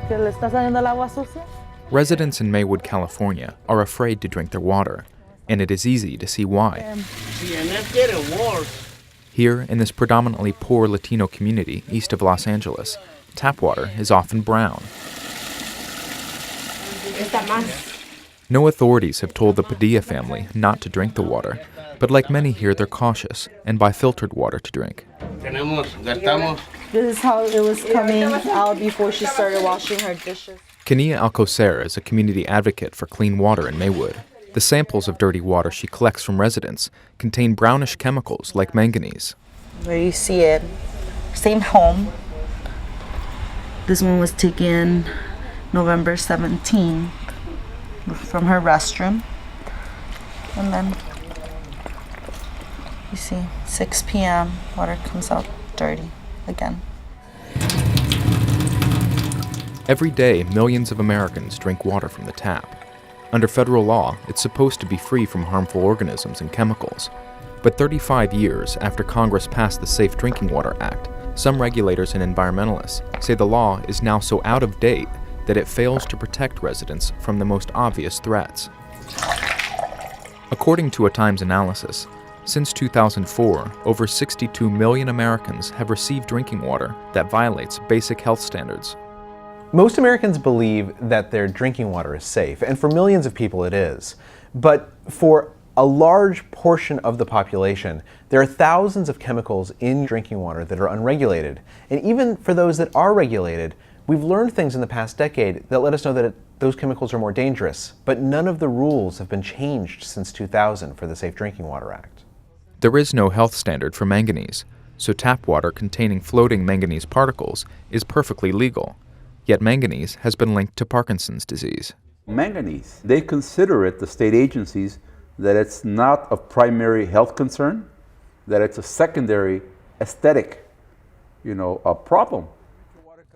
¿Que le está saliendo el agua sucia? Residents in Maywood, California are afraid to drink their water, and it is easy to see why. Here, in this predominantly poor Latino community east of Los Angeles, tap water is often brown. No authorities have told the Padilla family not to drink the water, but like many here, they're cautious and buy filtered water to drink. This is how it was coming out before she started washing her dishes. Kenia Alcocer is a community advocate for clean water in Maywood. The samples of dirty water she collects from residents contain brownish chemicals like manganese. Where you see it, same home. This one was taken November 17 from her restroom. And then you see 6 p.m. water comes out dirty again. Every day, millions of Americans drink water from the tap. Under federal law, it's supposed to be free from harmful organisms and chemicals. But 35 years after Congress passed the Safe Drinking Water Act, some regulators and environmentalists say the law is now so out of date that it fails to protect residents from the most obvious threats. According to a Times analysis, since 2004, over 62 million Americans have received drinking water that violates basic health standards. Most Americans believe that their drinking water is safe, and for millions of people it is. But for a large portion of the population, there are thousands of chemicals in drinking water that are unregulated. And even for those that are regulated, we've learned things in the past decade that let us know that those chemicals are more dangerous. But none of the rules have been changed since 2000 for the Safe Drinking Water Act. There is no health standard for manganese, so tap water containing floating manganese particles is perfectly legal. Yet manganese has been linked to Parkinson's disease. Manganese, they consider it, the state agencies, that it's not of primary health concern, that it's a secondary aesthetic, a problem.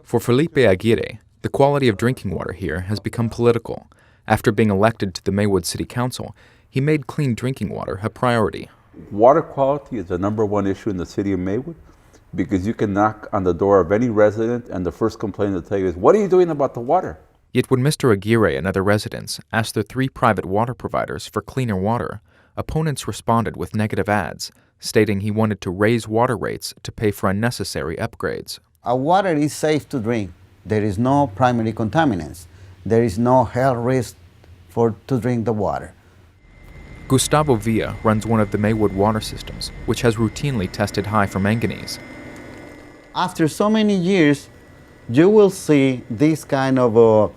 For Felipe Aguirre, the quality of drinking water here has become political. After being elected to the Maywood City Council, he made clean drinking water a priority. Water quality is the #1 issue in the city of Maywood, because you can knock on the door of any resident and the first complaint they'll tell you is, "What are you doing about the water?" Yet when Mr. Aguirre and other residents asked their 3 private water providers for cleaner water, opponents responded with negative ads, stating he wanted to raise water rates to pay for unnecessary upgrades. Our water is safe to drink. There is no primary contaminants. There is no health risk to drink the water. Gustavo Villa runs one of the Maywood water systems, which has routinely tested high for manganese. After so many years, you will see these kind of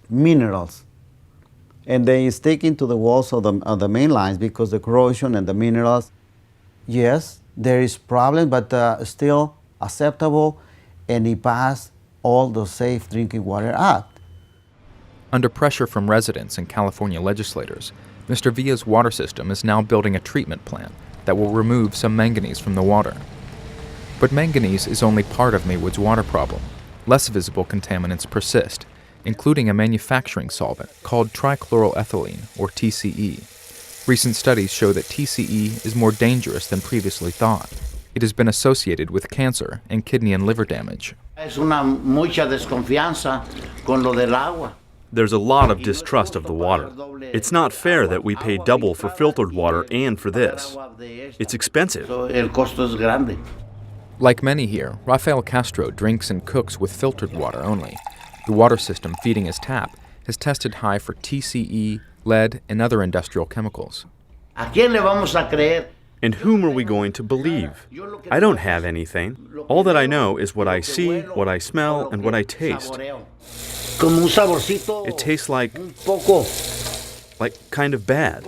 minerals, and they stick into the walls of the main lines because the corrosion and the minerals. Yes, there is problem, but still acceptable, and it passed all the Safe Drinking Water Act. Under pressure from residents and California legislators, Mr. Villa's water system is now building a treatment plant that will remove some manganese from the water. But manganese is only part of Maywood's water problem. Less visible contaminants persist, including a manufacturing solvent called trichloroethylene, or TCE. Recent studies show that TCE is more dangerous than previously thought. It has been associated with cancer and kidney and liver damage. There's a lot of distrust of the water. It's not fair that we pay double for filtered water and for this. It's expensive. Like many here, Rafael Castro drinks and cooks with filtered water only. The water system feeding his tap has tested high for TCE, lead, and other industrial chemicals. And whom are we going to believe? I don't have anything. All that I know is what I see, what I smell, and what I taste. It tastes like kind of bad.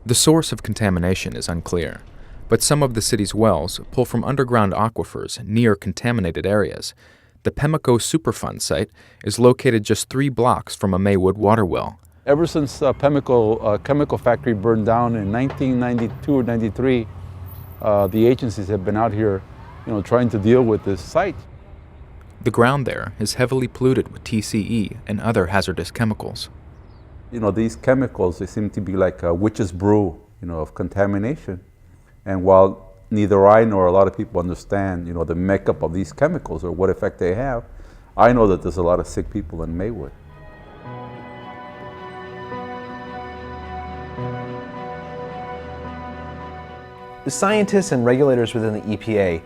The source of contamination is unclear, but some of the city's wells pull from underground aquifers near contaminated areas. The Pemmico Superfund site is located just 3 blocks from a Maywood water well. Ever since Pemmico chemical factory burned down in 1992 or 93, the agencies have been out here, trying to deal with this site. The ground there is heavily polluted with TCE and other hazardous chemicals. These chemicals, they seem to be like a witch's brew, of contamination. And while neither I nor a lot of people understand, the makeup of these chemicals or what effect they have. I know that there's a lot of sick people in Maywood. The scientists and regulators within the EPA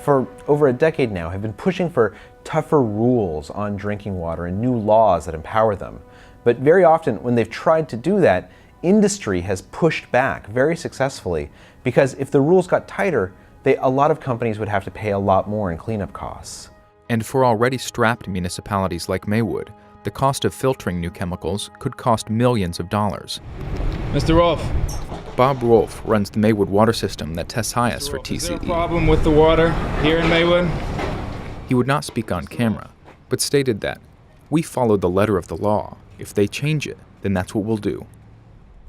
for over a decade now have been pushing for tougher rules on drinking water and new laws that empower them. But very often when they've tried to do that, industry has pushed back very successfully, because if the rules got tighter, a lot of companies would have to pay a lot more in cleanup costs. And for already strapped municipalities like Maywood, the cost of filtering new chemicals could cost millions of dollars. Mr. Rolfe. Bob Rolfe runs the Maywood water system that tests highest for Is there a TCE. problem with the water here in Maywood? He would not speak on camera, but stated that, "We follow the letter of the law. If they change it, then that's what we'll do."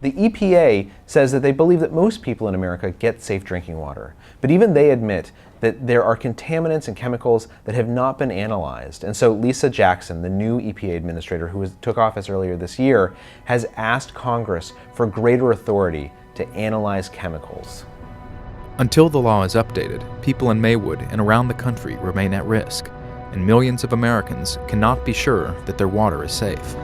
The EPA says that they believe that most people in America get safe drinking water, but even they admit that there are contaminants and chemicals that have not been analyzed. And so Lisa Jackson, the new EPA administrator who took office earlier this year, has asked Congress for greater authority to analyze chemicals. Until the law is updated, people in Maywood and around the country remain at risk, and millions of Americans cannot be sure that their water is safe.